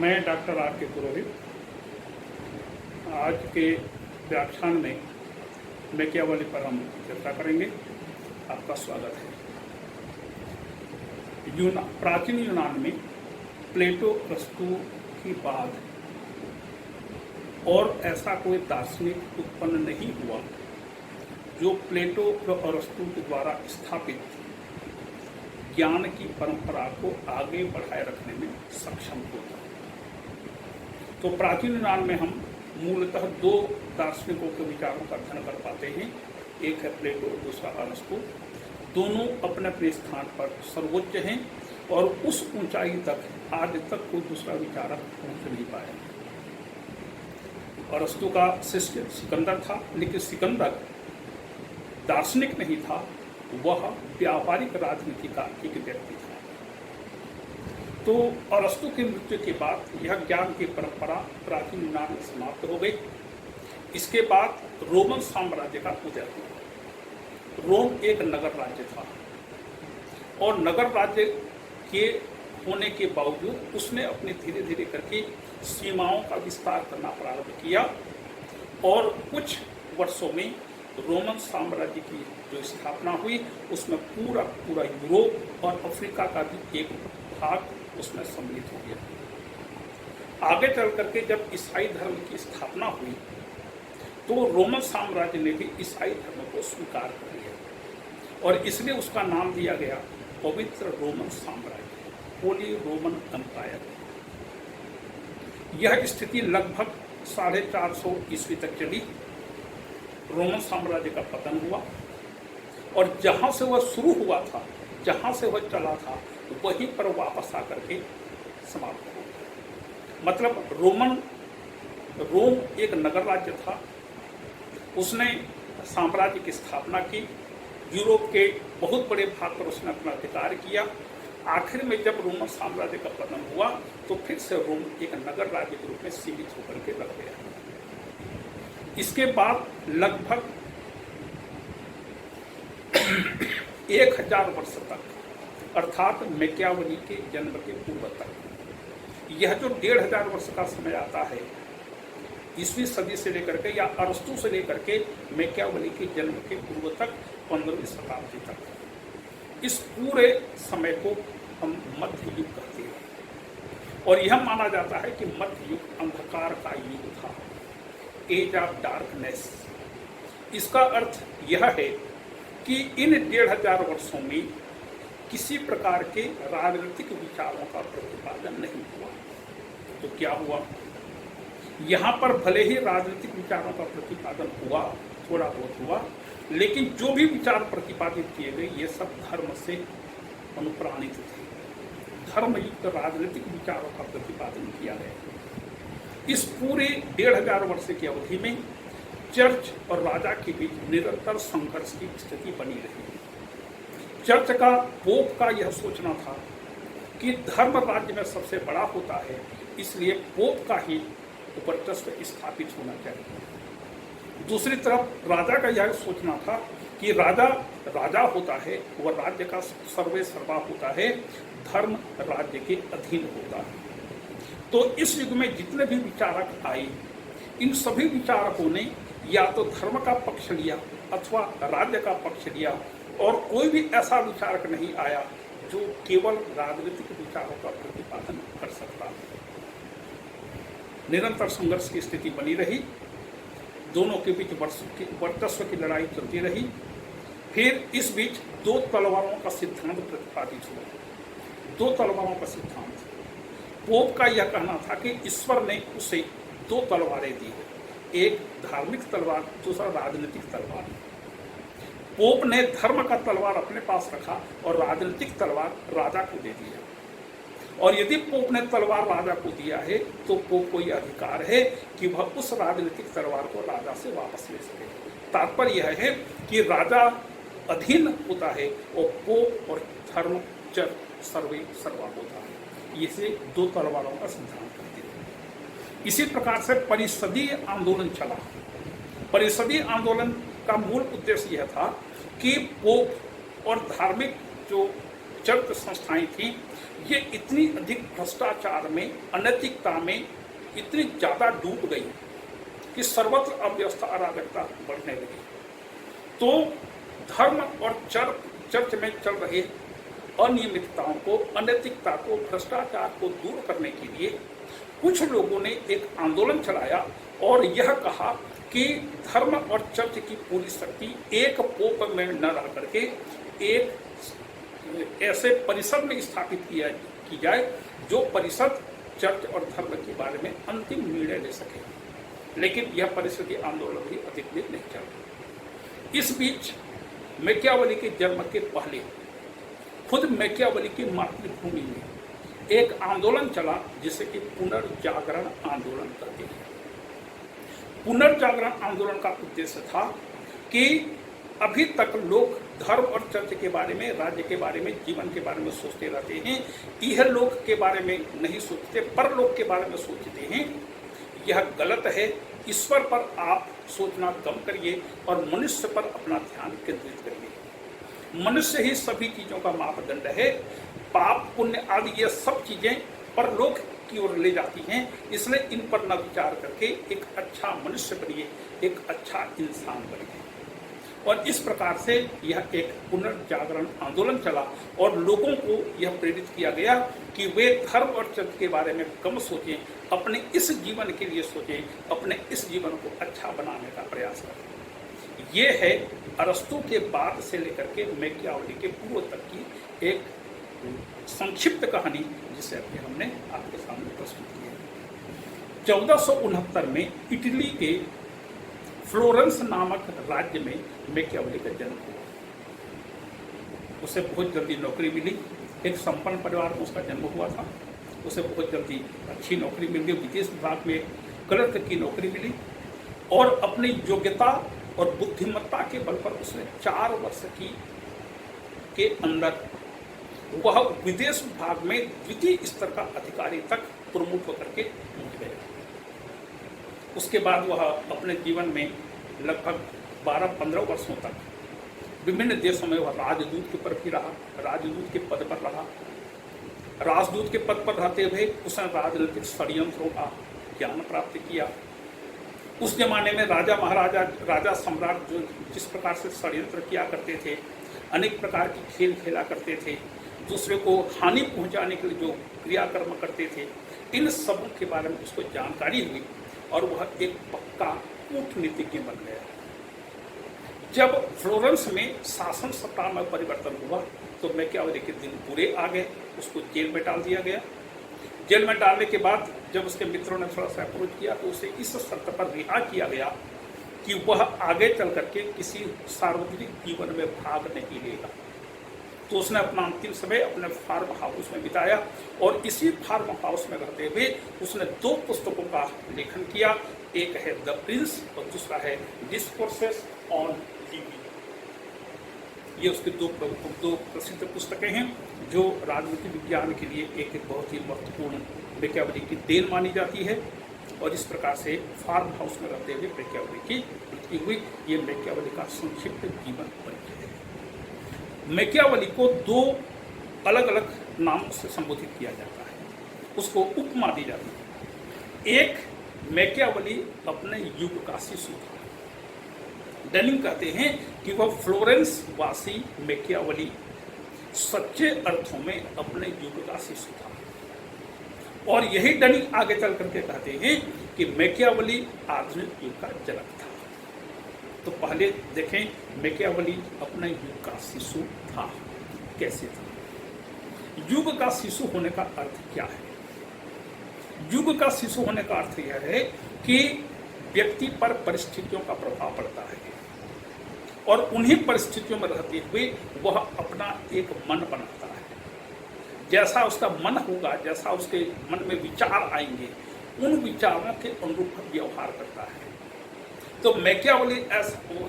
मैं doctor R के पुरोहित आज के व्याख्यान में मैकियावेली पर हम चर्चा करेंगे। आपका स्वागत है। प्राचीन यूनान में प्लेटो अरस्तु की बाद और ऐसा कोई दार्शनिक उत्पन्न नहीं हुआ जो प्लेटो और अरस्तु के द्वारा स्थापित ज्ञान की परंपरा को आगे बढ़ाए रखने में सक्षम होता। तो प्राचीन यूनान में हम मूलतः दो दार्शनिकों के विचारों का अध्ययन कर पाते हैं। एक है प्लेटो, दूसरा अरस्तु। दोनों अपने अपने स्थान पर सर्वोच्च हैं और उस ऊंचाई तक आज तक कोई दूसरा विचारक पहुंच नहीं पाया। अरस्तु का शिष्य सिकंदर था, लेकिन सिकंदर दार्शनिक नहीं था, वह व्यापारिक राजनीति का एक व्यक्ति था। तो अरस्तु की मृत्यु के बाद यह ज्ञान की परंपरा प्राचीन यूनान में समाप्त हो गई। इसके बाद रोमन साम्राज्य का उदय हुआ। रोम एक नगर राज्य था और नगर राज्य के होने के बावजूद उसने अपने धीरे धीरे करके सीमाओं का विस्तार करना प्रारंभ किया और कुछ वर्षों में रोमन साम्राज्य की जो स्थापना हुई उसमें पूरा यूरोप और अफ्रीका का भी एक भाग उसमें सम्मिलित हो गया। आगे चल करके जब ईसाई धर्म की स्थापना हुई तो रोमन साम्राज्य ने भी ईसाई धर्म को स्वीकार कर लिया और इसलिए उसका नाम दिया गया पवित्र रोमन साम्राज्य, होली रोमन एम्पायर। यह स्थिति लगभग 450 ईस्वी तक चली। रोमन साम्राज्य का पतन हुआ और जहां से वह शुरू हुआ था, जहां से वह चला था, वहीं पर वापस आकर के समाप्त हो गया। मतलब रोम एक नगर राज्य था। उसने साम्राज्य की स्थापना की, यूरोप के बहुत बड़े भाग पर उसने अपना अधिकार किया। आखिर में जब रोमन साम्राज्य का पतन हुआ तो फिर से रोम एक नगर राज्य के रूप में सीमित होकर के रह गया। इसके बाद लगभग 1000 वर्ष तक, अर्थात मैकियावेली के जन्म के पूर्व तक, यह जो 1500 वर्ष का समय आता है ईस्वी सदी से लेकर के या अरस्तु से लेकर के मैकियावेली के जन्म के पूर्व तक 15वीं शताब्दी तक, इस पूरे समय को हम मध्य युग कहते हैं और यह माना जाता है कि मध्य युग अंधकार का युग था, एज ऑफ डार्कनेस। इसका अर्थ यह है कि इन 1500 वर्षों में किसी प्रकार के राजनीतिक विचारों का प्रतिपादन नहीं हुआ। तो क्या हुआ? यहाँ पर भले ही राजनीतिक विचारों का प्रतिपादन हुआ, थोड़ा बहुत हुआ, लेकिन जो भी विचार प्रतिपादित किए गए ये सब धर्म से अनुप्राणित थे। धर्मयुक्त राजनीतिक विचारों का प्रतिपादन किया गया। इस पूरे 1500 वर्ष की अवधि में चर्च और राजा के बीच निरंतर संघर्ष की स्थिति बनी रही। चर्च का, पोप का यह सोचना था कि धर्म राज्य में सबसे बड़ा होता है, इसलिए पोप का ही वर्चस्व स्थापित होना चाहिए। दूसरी तरफ राजा का यह सोचना था कि राजा होता है, वह राज्य का सर्वे सर्वा होता है, धर्म राज्य के अधीन होता है। तो इस युग में जितने भी विचारक आए, इन सभी विचारकों ने या तो धर्म का पक्ष लिया अथवा राज्य का पक्ष लिया और कोई भी ऐसा विचारक नहीं आया जो केवल राजनीतिक विचारों का प्रतिपादन कर सकता। निरंतर संघर्ष की स्थिति बनी रही, दोनों के बीच वर्चस्व की लड़ाई चलती रही। फिर इस बीच दो तलवारों का सिद्धांत प्रतिपादित हुआ। दो तलवारों का सिद्धांत, पोप का यह कहना था कि ईश्वर ने उसे दो तलवारें दी, एक धार्मिक तलवार, दूसरा राजनीतिक तलवार। पोप ने धर्म का तलवार अपने पास रखा और राजनीतिक तलवार राजा को दे दिया। और यदि पोप ने तलवार राजा को दिया है तो पोप को यह अधिकार है कि वह उस राजनीतिक तलवार को राजा से वापस ले सके। तात्पर्य यह है कि राजा अधीन होता है और पोप और धर्म चर्च सर्वे सर्वा होता है। इसे दो तलवारों का सिद्धांत कहते हैं। इसी प्रकार से परिषदीय आंदोलन चला। परिषदीय आंदोलन का मूल उद्देश्य यह था कि पोप और धार्मिक जो चर्च संस्थाएं थी ये इतनी अधिक भ्रष्टाचार में, अनैतिकता में इतनी ज़्यादा डूब गई कि सर्वत्र अव्यवस्था, अराजकता बढ़ने लगी। तो धर्म और चर्च में चल रहे अनियमितताओं को, अनैतिकता को, भ्रष्टाचार को दूर करने के लिए कुछ लोगों ने एक आंदोलन चलाया और यह कहा कि धर्म और चर्च की पूरी शक्ति एक पोप में न रह करके एक ऐसे परिषद में स्थापित की जाए जो परिषद चर्च और धर्म के बारे में अंतिम निर्णय ले सके। लेकिन यह परिषदीय आंदोलन भी अधिक दिन नहीं चला। इस बीच मैकियावेली के जन्म के पहले खुद मैकियावेली की मातृभूमि में एक आंदोलन चला जिसे कि पुनर्जागरण आंदोलन कहते हैं। पुनर्जागरण आंदोलन का उद्देश्य था कि अभी तक लोग धर्म और चर्च के बारे में, राज्य के बारे में, जीवन के बारे में सोचते रहते हैं, यह लोक के बारे में नहीं सोचते, परलोक के बारे में सोचते हैं। यह गलत है। ईश्वर पर आप सोचना कम करिए और मनुष्य पर अपना ध्यान केंद्रित करिए। मनुष्य ही सभी चीजों का मापदंड है। पाप, पुण्य आदि ये सब चीजें परलोक की ओर ले जाती हैं, इसलिए इन पर न विचार करके एक अच्छा मनुष्य बनिए, एक अच्छा इंसान बनिए। और इस प्रकार से यह एक पुनर्जागरण आंदोलन चला और लोगों को यह प्रेरित किया गया कि वे धर्म और चर्च के बारे में कम सोचें, अपने इस जीवन के लिए सोचें, अपने इस जीवन को अच्छा बनाने का प्रयास करें। ये है अरस्तु के बाद से लेकर के मैकियावेली के पूर्व तक की एक संक्षिप्त कहानी जिसे अभी हमने आपके सामने प्रस्तुत की है। 1469 में इटली के फ्लोरेंस नामक राज्य में मैकियावेली का जन्म हुआ। उसे बहुत जल्दी नौकरी मिली। एक संपन्न परिवार में उसका जन्म हुआ था। उसे बहुत जल्दी अच्छी नौकरी मिल गई। विदेश विभाग में क्लर्क की नौकरी मिली और अपनी योग्यता और बुद्धिमत्ता के बल पर उसने 4 वर्ष के अंदर वह विदेश विभाग में द्वितीय स्तर का अधिकारी तक प्रमोट होकर के पहुंच गया। उसके बाद वह अपने जीवन में लगभग 12-15 वर्षों तक विभिन्न देशों में वह राजदूत के पर भी रहा, राजदूत के पद पर रहा। राजदूत के पद पर रहते हुए उसने राजनीतिक षड्यंत्रों का ज्ञान प्राप्त किया। उस जमाने में राजा महाराजा, राजा सम्राट जो जिस प्रकार से षड्यंत्र किया करते थे, अनेक प्रकार की खेल खेला करते थे, दूसरे को हानि पहुंचाने के लिए जो क्रियाकर्म करते थे, इन सबों के बारे में उसको जानकारी हुई और वह एक पक्का कूटनीतिज्ञ बन गया। जब फ्लोरेंस में शासन सत्ता में परिवर्तन हुआ तो मैकियावेली के दिन बुरे आ गए। उसको जेल में डाल दिया गया। जेल में डालने के बाद जब उसके मित्रों ने थोड़ा सा अप्रोच किया तो उसे इस शर्त पर रिहा किया गया कि वह आगे चल करके किसी सार्वजनिक जीवन में भाग नहीं लेगा। तो उसने अपना अंतिम समय अपने फार्म हाउस में बिताया और इसी फार्म हाउस में रहते हुए उसने 2 पुस्तकों का लेखन किया। एक है द प्रिंस और दूसरा है डिस्कोर्सेस ऑन लिविंग। ये उसकी दो प्रसिद्ध पुस्तकें हैं जो राजनीति विज्ञान के लिए एक बहुत ही महत्वपूर्ण मैकियावेली की देन मानी जाती है। और इस प्रकार से फार्म हाउस में रहते हुए मैकियावेली की मृत्यु हुई। ये मैकियावेली का संक्षिप्त जीवन परिचय है। मैकियावेली को 2 अलग अलग नामों से संबोधित किया जाता है, उसको उपमा दी जाती है। एक, मैकियावेली अपने युग का शिशु था। डेनिंग कहते हैं कि वह फ्लोरेंस वासी मैकियावेली सच्चे अर्थों में अपने युग का शिशु था। और यही डेनिंग आगे चल करके कहते हैं कि मैकियावेली आधुनिक युग का जनक था। तो पहले देखें मैकियावेली अपने युग का शिशु था, कैसे था। युग का शिशु होने का अर्थ क्या है? युग का शिशु होने का अर्थ यह है कि व्यक्ति पर परिस्थितियों का प्रभाव पड़ता है और उन्हीं परिस्थितियों में रहते हुए वह अपना एक मन बनाता है। जैसा उसका मन होगा, जैसा उसके मन में विचार आएंगे, उन विचारों के अनुरूप व्यवहार करता है। तो मैकियावेली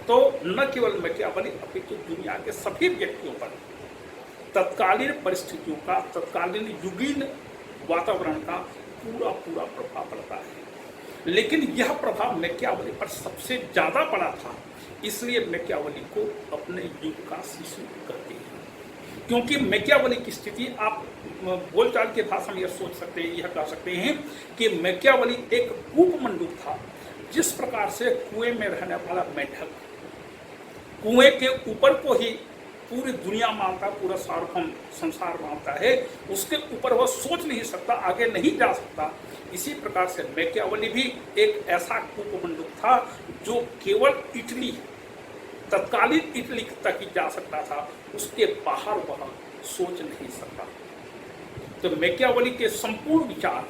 तो न केवल मैकियावेली अपितु दुनिया के सभी व्यक्तियों पर तत्कालीन परिस्थितियों का, तत्कालीन युगीन वातावरण का पूरा प्रभाव पड़ता है। लेकिन यह प्रभाव मैकियावेली पर सबसे ज्यादा पड़ा था, इसलिए मैकियावेली को अपने युग का शिशु कहते हैं। क्योंकि मैकियावेली की स्थिति आप बोलचाल की भाषा में यह सोच सकते हैं, यह कह सकते हैं कि मैकियावेली एक कूपमंडूक था। जिस प्रकार से कुएं में रहने वाला मेंढक कुएं के ऊपर को ही पूरी दुनिया मानता, पूरा सार्वभौम संसार मानता है, उसके ऊपर वह सोच नहीं सकता, आगे नहीं जा सकता। इसी प्रकार से मैकियावेली भी एक ऐसा कूपमंडूक था जो केवल इटली, तत्कालीन इटली तक ही जा सकता था, उसके बाहर वह सोच नहीं सकता। तो मैकियावेली के संपूर्ण विचार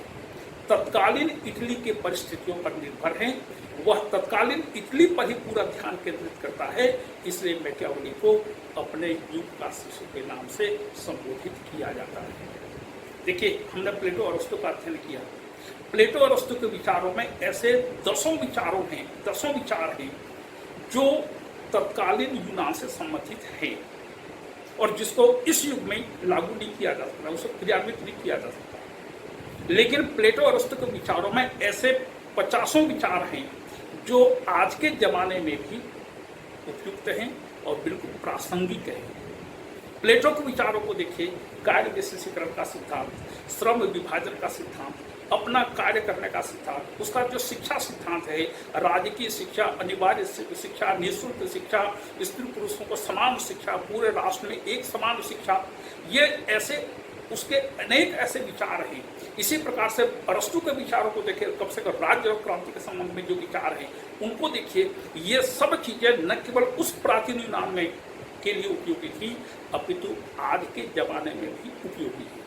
तत्कालीन इटली के परिस्थितियों पर निर्भर हैं। वह तत्कालीन इटली पर ही पूरा ध्यान केंद्रित करता है, इसलिए मैकियावेली को अपने युग का शिशु के नाम से संबोधित किया जाता है। देखिए, हमने प्लेटो और अरस्तु का अध्ययन किया। प्लेटो और अरस्तु के विचारों में ऐसे दसों विचार हैं जो तत्कालीन यूनान से संबंधित हैं और जिसको इस युग में लागू नहीं किया जा सकता, उसको क्रियान्वित नहीं किया जा सकता। लेकिन प्लेटो और अरस्तु के विचारों में ऐसे 50 विचार हैं जो आज के जमाने में भी उपयुक्त हैं और बिल्कुल प्रासंगिक हैं। प्लेटो के विचारों को देखिए, कार्य विशेषीकरण का सिद्धांत, श्रम विभाजन का सिद्धांत, अपना कार्य करने का सिद्धांत, उसका जो शिक्षा सिद्धांत है, राजकीय शिक्षा, अनिवार्य शिक्षा, निःशुल्क शिक्षा, स्त्री पुरुषों को समान शिक्षा, पूरे राष्ट्र में एक समान शिक्षा, ये ऐसे उसके अनेक ऐसे विचार हैं। इसी प्रकार से अरस्तु के विचारों को देखिए, कम से कम राज्य और क्रांति के संबंध में जो विचार हैं उनको देखिए, ये सब चीजें न केवल उस प्राचीन यूनान में के लिए उपयोगी थी, अपितु आज के जमाने में भी उपयोगी है।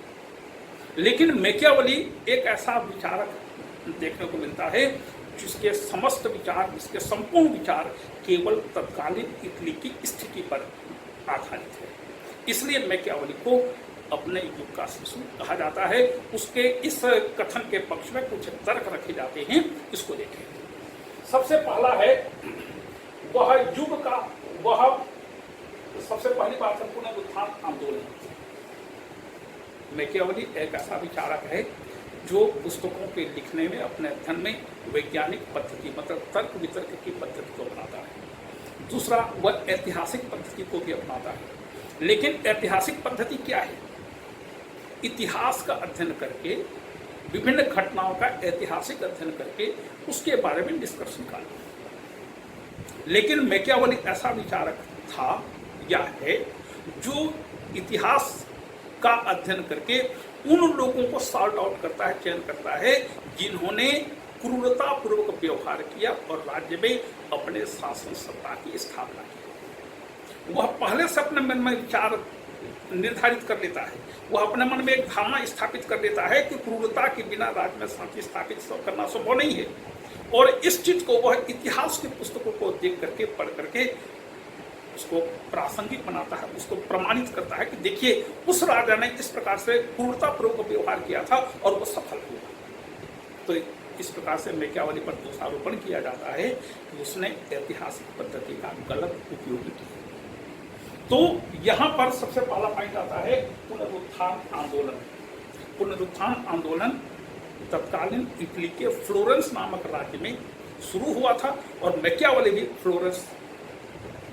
लेकिन मैकियावेली एक ऐसा विचारक देखने को मिलता है जिसके समस्त विचार, जिसके संपूर्ण विचार केवल तत्कालीन इटली की स्थिति पर आधारित है। इसलिए मैकियावेली को अपने युग का शिशु कहा जाता है। उसके इस कथन के पक्ष में कुछ तर्क रखे जाते हैं, इसको देखें। सबसे पहला है वह युग का, वह सबसे पहली बात है पुनरुत्थान आंदोलन। मैकियावेली एक ऐसा विचारक है जो पुस्तकों के लिखने में, अपने अध्ययन में वैज्ञानिक पद्धति, मतलब तर्क वितर्क की पद्धति को अपनाता है। दूसरा, वह ऐतिहासिक पद्धति को भी अपनाता है। लेकिन ऐतिहासिक पद्धति क्या है? इतिहास का अध्ययन करके, विभिन्न घटनाओं का ऐतिहासिक अध्ययन करके उसके बारे में निष्कर्ष निकालना। लेकिन मैकियावेली ऐसा विचारक था या है जो इतिहास का अध्ययन करके उन लोगों को सॉर्ट आउट करता है, चयन करता है जिन्होंने क्रूरतापूर्वक व्यवहार किया और राज्य में अपने शासन सत्ता की स्थापना की। वह पहले से अपने मन में विचार निर्धारित कर लेता है, वह अपने मन में एक धारणा स्थापित कर लेता है कि क्रूरता के बिना राज्य में शांति स्थापित करना संभव नहीं है। और इस चीज को वह इतिहास की पुस्तकों को देख करके, पढ़ करके उसको प्रासंगिक बनाता है, उसको प्रमाणित करता है कि देखिए उस राजा ने इस प्रकार से क्रूरतापूर्वक व्यवहार किया था और वो सफल हुआ। तो इस प्रकार से मैकियावेली पर दोषारोपण किया जाता है कि उसने ऐतिहासिक पद्धति का गलत उपयोग किया। तो यहाँ पर सबसे पहला पॉइंट आता है पुनरुत्थान आंदोलन। पुनरुत्थान आंदोलन तत्कालीन इटली के फ्लोरेंस नामक राज्य में शुरू हुआ था और मैकियावेली भी फ्लोरेंस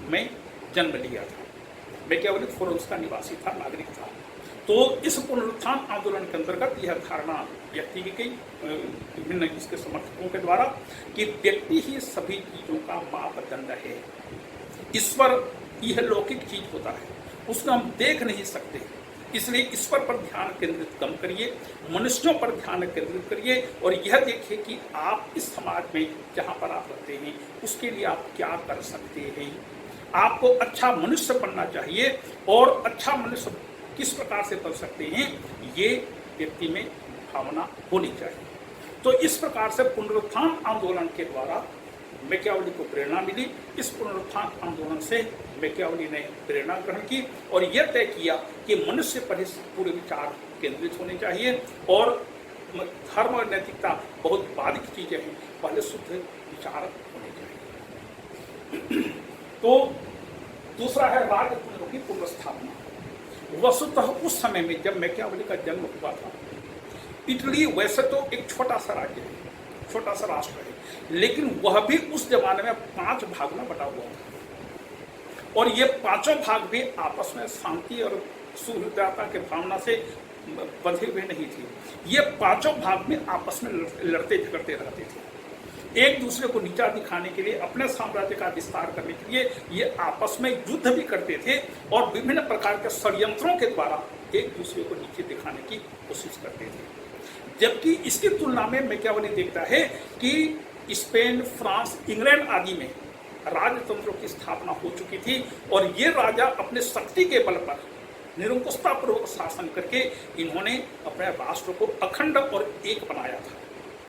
में जन्म लिया था। मैकियावेली फ्लोरेंस का निवासी था, नागरिक था। तो इस पुनरुत्थान आंदोलन के अंतर्गत यह धारणा व्यक्त की गई विभिन्न इसके समर्थकों के द्वारा कि व्यक्ति ही सभी चीजों का मापदंड है। ईश्वर यह लौकिक चीज होता है, उसको हम देख नहीं सकते, इसलिए ईश्वर पर ध्यान केंद्रित कम करिए, मनुष्यों पर ध्यान केंद्रित करिए और यह देखिए कि आप इस समाज में जहाँ पर आप रहते हैं उसके लिए आप क्या कर सकते हैं। आपको अच्छा मनुष्य बनना चाहिए और अच्छा मनुष्य किस प्रकार से बन सकते हैं, ये व्यक्ति में भावना होनी चाहिए। तो इस प्रकार से पुनरुत्थान आंदोलन के द्वारा मैकियावेली को प्रेरणा मिली। इस पुनरुत्थान आंदोलन से मैकियावेली ने प्रेरणा ग्रहण की और यह तय किया कि मनुष्य पर ही पूरे विचार केंद्रित होने चाहिए और धर्म और नैतिकता बहुत बाद की चीजें हैं, पहले शुद्ध विचार होने चाहिए। तो दूसरा है राज्य की पुनर्स्थापना। वस्तुतः उस समय में जब मैकियावेली का जन्म हुआ था, इटली वैसे तो एक छोटा सा राज्य है, छोटा सा राष्ट्र है, लेकिन वह भी उस जमाने में 5 भाग में बटा हुआ था और ये 5 भाग भी आपस में शांति और सुहृदयता के भावना से बंधे हुए नहीं थे। ये पांचों भाग में आपस में लड़ते झगड़ते रहते थे। एक दूसरे को नीचा दिखाने के लिए, अपने साम्राज्य का विस्तार करने के लिए ये आपस में युद्ध भी करते थे और विभिन्न प्रकार के षड्यंत्रों के द्वारा एक दूसरे को नीचे दिखाने की कोशिश करते थे। जबकि इसकी तुलना में मैकियावेली देखता है कि स्पेन, फ्रांस, इंग्लैंड आदि में राजतंत्रों की स्थापना हो चुकी थी और ये राजा अपने शक्ति के बल पर निरंकुशतापूर्वक शासन करके इन्होंने अपने राष्ट्र को अखंड और एक बनाया था।